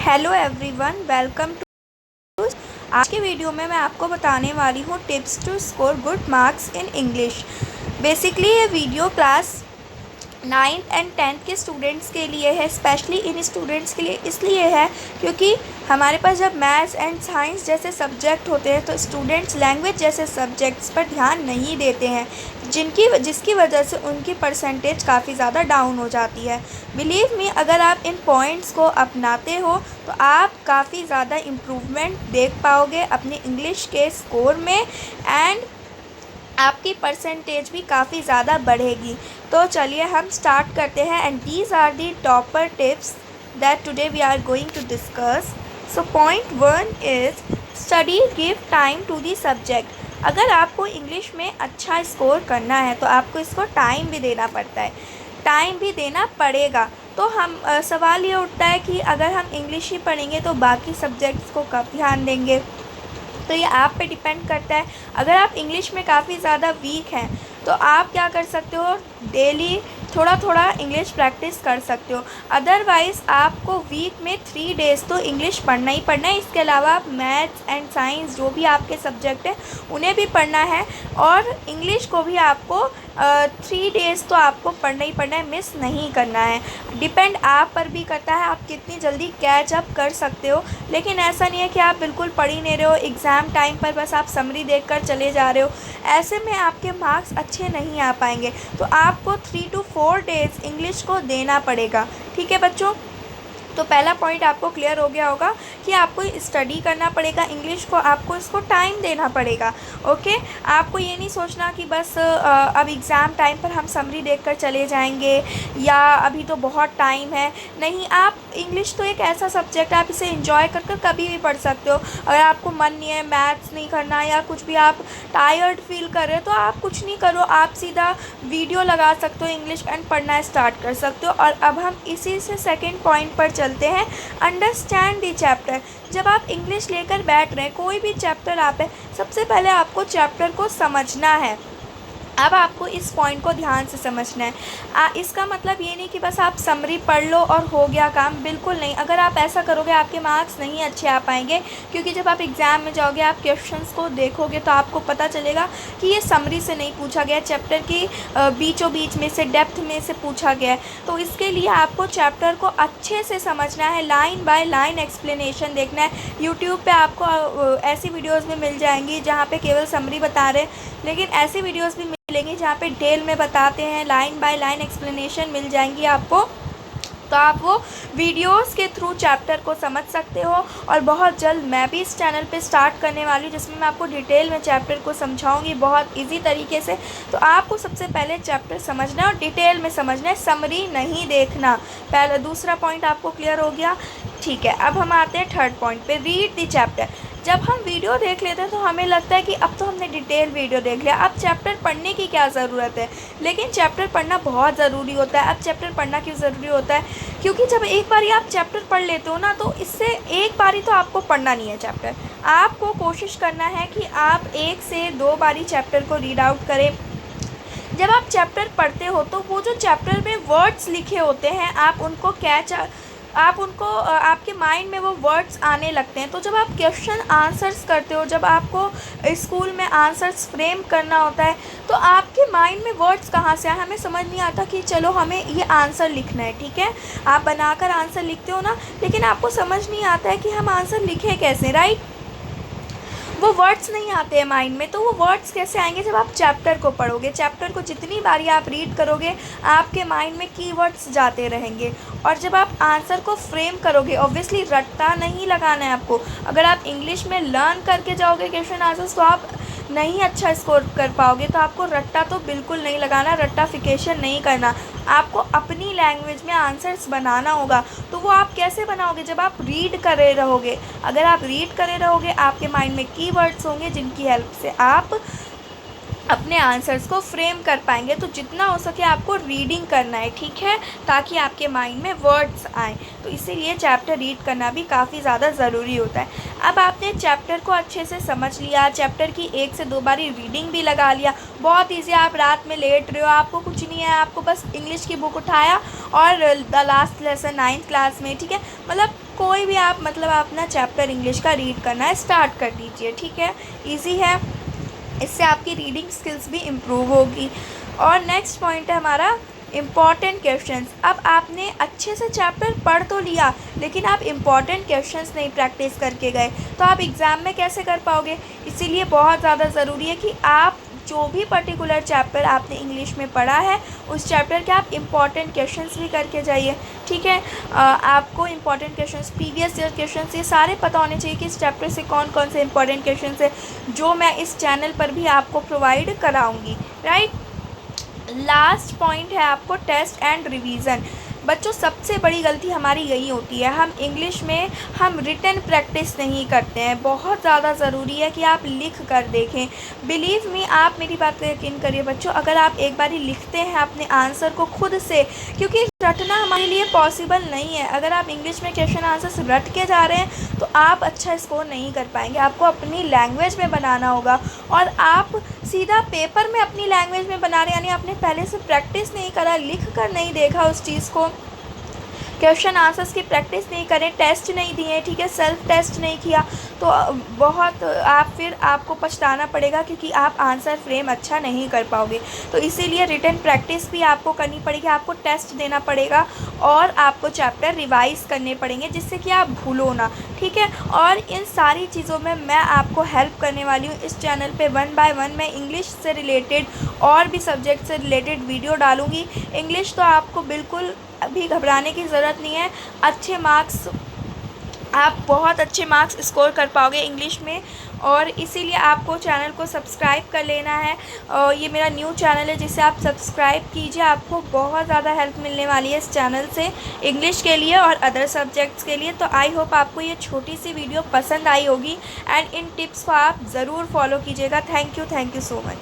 Hello everyone, welcome to. आज के video में मैं आपको बताने वाली हूँ tips to score good marks in English. Basically ये video class 9th and 10th के स्टूडेंट्स के लिए है। स्पेशली इन स्टूडेंट्स के लिए इसलिए है क्योंकि हमारे पास जब मैथ्स एंड साइंस जैसे सब्जेक्ट होते हैं तो स्टूडेंट्स लैंग्वेज जैसे सब्जेक्ट्स पर ध्यान नहीं देते हैं, जिसकी वजह से उनकी परसेंटेज काफ़ी ज़्यादा डाउन हो जाती है। बिलीव मी, अगर आप इन पॉइंट्स को अपनाते हो तो आप काफ़ी ज़्यादा इम्प्रूवमेंट देख पाओगे अपने इंग्लिश के स्कोर में एंड आपकी परसेंटेज भी काफ़ी ज़्यादा बढ़ेगी। तो चलिए हम स्टार्ट करते हैं and these are the topper tips that today we are going to discuss. So point 1 is study give time to the subject. अगर आपको इंग्लिश में अच्छा स्कोर करना है तो आपको इसको टाइम भी देना पड़ता है, टाइम भी देना पड़ेगा। तो सवाल ये उठता है कि अगर हम इंग्लिश ही पढ़ेंगे तो बाकी सब्जेक्ट्स को कब ध्यान देंगे। तो ये आप पे डिपेंड करता है। अगर आप इंग्लिश में काफ़ी ज़्यादा वीक हैं तो आप क्या कर सकते हो, डेली थोड़ा थोड़ा इंग्लिश प्रैक्टिस कर सकते हो। अदरवाइज़ आपको वीक में 3 डेज़ तो इंग्लिश पढ़ना ही पढ़ना है। इसके अलावा आप मैथ्स एंड साइंस जो भी आपके सब्जेक्ट हैं उन्हें भी पढ़ना है और इंग्लिश को भी आपको 3 डेज़ तो आपको पढ़ना ही पढ़ना है, मिस नहीं करना है। डिपेंड आप पर भी करता है आप कितनी जल्दी कैच अप कर सकते हो। लेकिन ऐसा नहीं है कि आप बिल्कुल पढ़ ही नहीं रहे हो, एग्ज़ाम टाइम पर बस आप समरी देखकर चले जा रहे हो, ऐसे में आपके मार्क्स अच्छे नहीं आ पाएंगे। तो आपको 3 to 4 डेज़ इंग्लिश को देना पड़ेगा। ठीक है बच्चों, तो पहला पॉइंट आपको क्लियर हो गया होगा कि आपको स्टडी करना पड़ेगा इंग्लिश को, आपको इसको टाइम देना पड़ेगा। ओके, आपको ये नहीं सोचना कि बस अब एग्ज़ाम टाइम पर हम समरी देखकर चले जाएंगे या अभी तो बहुत टाइम है। नहीं, आप इंग्लिश तो एक ऐसा सब्जेक्ट है, आप इसे एंजॉय कर कर कभी भी पढ़ सकते हो। अगर आपको मन नहीं है, मैथ्स नहीं करना या कुछ भी, आप टायर्ड फील कर रहे हो तो आप कुछ नहीं करो, आप सीधा वीडियो लगा सकते हो इंग्लिश एंड पढ़ना स्टार्ट कर सकते हो। और अब हम इसी से सेकेंड पॉइंट पर चलते हैं, अंडरस्टैंड दी चैप्टर। जब आप इंग्लिश लेकर बैठ रहे हैं, कोई भी चैप्टर आप है, सबसे पहले आपको चैप्टर को समझना है। अब आपको इस पॉइंट को ध्यान से समझना है। इसका मतलब ये नहीं कि बस आप समरी पढ़ लो और हो गया काम, बिल्कुल नहीं। अगर आप ऐसा करोगे आपके मार्क्स नहीं अच्छे आ पाएंगे, क्योंकि जब आप एग्ज़ाम में जाओगे आप क्वेश्चंस को देखोगे तो आपको पता चलेगा कि ये समरी से नहीं पूछा गया, चैप्टर की बीचों बीच में से, डेप्थ में से पूछा गया है। तो इसके लिए आपको चैप्टर को अच्छे से समझना है, लाइन बाय लाइन एक्सप्लेनेशन देखना है। यूट्यूब पे आपको ऐसी वीडियोज़ भी मिल जाएंगी जहाँ पे केवल समरी बता रहे हैं, लेकिन ऐसी वीडियोज़ भी मिलेंगी जहाँ पे डिटेल में बताते हैं, लाइन बाय लाइन एक्सप्लेनेशन मिल जाएंगी आपको। तो आप वो वीडियोस के थ्रू चैप्टर को समझ सकते हो। और बहुत जल्द मैं भी इस चैनल पे स्टार्ट करने वाली हूँ जिसमें मैं आपको डिटेल में चैप्टर को समझाऊंगी बहुत इजी तरीके से। तो आपको सबसे पहले चैप्टर समझना है और डिटेल में समझना है, समरी नहीं देखना। पहले दूसरा पॉइंट आपको क्लियर हो गया। ठीक है, अब हम आते हैं थर्ड पॉइंट पे, रीड द चैप्टर। जब हम वीडियो देख लेते हैं तो हमें लगता है कि अब तो हमने डिटेल वीडियो देख लिया, अब चैप्टर पढ़ने की क्या ज़रूरत है। लेकिन चैप्टर पढ़ना बहुत ज़रूरी होता है। अब चैप्टर पढ़ना क्यों ज़रूरी होता है, क्योंकि जब एक बारी आप चैप्टर पढ़ लेते हो ना, तो इससे एक बारी तो आपको पढ़ना नहीं है चैप्टर, आपको कोशिश करना है कि आप 1 से 2 बारी चैप्टर को रीड आउट करें। जब आप चैप्टर पढ़ते हो तो वो जो चैप्टर में वर्ड्स लिखे होते हैं आप उनको आपके माइंड में वो वर्ड्स आने लगते हैं। तो जब आप क्वेश्चन आंसर्स करते हो, जब आपको स्कूल में आंसर्स फ्रेम करना होता है, तो आपके माइंड में वर्ड्स कहाँ से आए, हमें समझ नहीं आता कि चलो हमें ये आंसर लिखना है। ठीक है, आप बनाकर आंसर लिखते हो ना, लेकिन आपको समझ नहीं आता है कि हम आंसर लिखें कैसे, राइट। वो वर्ड्स नहीं आते हैं माइंड में, तो वो वर्ड्स कैसे आएंगे जब आप चैप्टर को पढ़ोगे। चैप्टर को जितनी बारी आप रीड करोगे आपके माइंड में कीवर्ड्स जाते रहेंगे। और जब आप आंसर को फ्रेम करोगे, ऑब्वियसली रट्टा नहीं लगाना है आपको। अगर आप इंग्लिश में लर्न करके जाओगे क्वेश्चन आंसर्स तो आप नहीं अच्छा स्कोर कर पाओगे। तो आपको रट्टा तो बिल्कुल नहीं लगाना, रट्टाफिकेशन नहीं करना, आपको अपनी लैंग्वेज में आंसर्स बनाना होगा। तो वो आप कैसे बनाओगे, जब आप रीड करे रहोगे। अगर आप रीड करे रहोगे आपके माइंड में कीवर्ड्स होंगे जिनकी हेल्प से आप अपने आंसर्स को फ्रेम कर पाएंगे। तो जितना हो सके आपको रीडिंग करना है, ठीक है, ताकि आपके माइंड में वर्ड्स आएँ। तो इसीलिए चैप्टर रीड करना भी काफ़ी ज़्यादा ज़रूरी होता है। अब आपने चैप्टर को अच्छे से समझ लिया, चैप्टर की 1 से 2 बारी रीडिंग भी लगा लिया, बहुत ईजी। आप रात में लेट रहे हो, आपको कुछ नहीं है, आपको बस इंग्लिश की बुक उठाया और the last lesson 9th class में, ठीक है, मतलब कोई भी आप मतलब अपना चैप्टर इंग्लिश का रीड करना है स्टार्ट कर दीजिए, ठीक है। ईजी है, इससे आपकी रीडिंग स्किल्स भी इम्प्रूव होगी। और नेक्स्ट पॉइंट है हमारा इम्पॉर्टेंट क्वेश्चंस। अब आपने अच्छे से चैप्टर पढ़ तो लिया, लेकिन आप इम्पॉर्टेंट क्वेश्चंस नहीं प्रैक्टिस करके गए, तो आप एग्ज़ाम में कैसे कर पाओगे। इसीलिए बहुत ज़्यादा ज़रूरी है कि आप जो भी पर्टिकुलर चैप्टर आपने इंग्लिश में पढ़ा है उस चैप्टर के आप इम्पॉर्टेंट क्वेश्चंस भी करके जाइए, ठीक है। आपको important questions, previous year questions, ये सारे पता होने चाहिए कि इस चैप्टर से कौन कौन से इम्पॉर्टेंट क्वेश्चंस है, जो मैं इस चैनल पर भी आपको प्रोवाइड कराऊँगी, राइट। लास्ट पॉइंट है आपको टेस्ट एंड रिवीजन। बच्चों सबसे बड़ी गलती हमारी यही होती है, हम इंग्लिश में हम रिटन प्रैक्टिस नहीं करते हैं। बहुत ज़्यादा ज़रूरी है कि आप लिख कर देखें। बिलीव मी, आप मेरी बात पर यकीन करिए बच्चों, अगर आप एक बार ही लिखते हैं अपने आंसर को खुद से, क्योंकि रटना हमारे लिए पॉसिबल नहीं है। अगर आप इंग्लिश में क्वेश्चन आंसर्स रट के जा रहे हैं तो आप अच्छा स्कोर नहीं कर पाएंगे। आपको अपनी लैंग्वेज में बनाना होगा, और आप सीधा पेपर में अपनी लैंग्वेज में बना रहे हैं, यानी आपने पहले से प्रैक्टिस नहीं करा, लिख कर नहीं देखा उस चीज़ को, क्वेश्चन आंसर्स की प्रैक्टिस नहीं करें, टेस्ट नहीं दिए, ठीक है, सेल्फ टेस्ट नहीं किया, तो बहुत फिर आपको पछताना पड़ेगा, क्योंकि आप आंसर फ्रेम अच्छा नहीं कर पाओगे। तो इसीलिए रिटन प्रैक्टिस भी आपको करनी पड़ेगी, आपको टेस्ट देना पड़ेगा, और आपको चैप्टर रिवाइज़ करने पड़ेंगे, जिससे कि आप भूलो ना, ठीक है। और इन सारी चीज़ों में मैं आपको हेल्प करने वाली हूँ। इस चैनल पे 1 बाय 1 मैं इंग्लिश से रिलेटेड और भी सब्जेक्ट से रिलेटेड वीडियो डालूँगी। इंग्लिश तो आपको बिल्कुल अभी घबराने की ज़रूरत नहीं है, अच्छे मार्क्स, आप बहुत अच्छे मार्क्स स्कोर कर पाओगे इंग्लिश में। और इसीलिए आपको चैनल को सब्सक्राइब कर लेना है, और ये मेरा न्यू चैनल है जिसे आप सब्सक्राइब कीजिए। आपको बहुत ज़्यादा हेल्प मिलने वाली है इस चैनल से, इंग्लिश के लिए और अदर सब्जेक्ट्स के लिए। तो आई होप आपको ये छोटी सी वीडियो पसंद आई होगी, एंड इन टिप्स को आप ज़रूर फॉलो कीजिएगा। Thank you so much.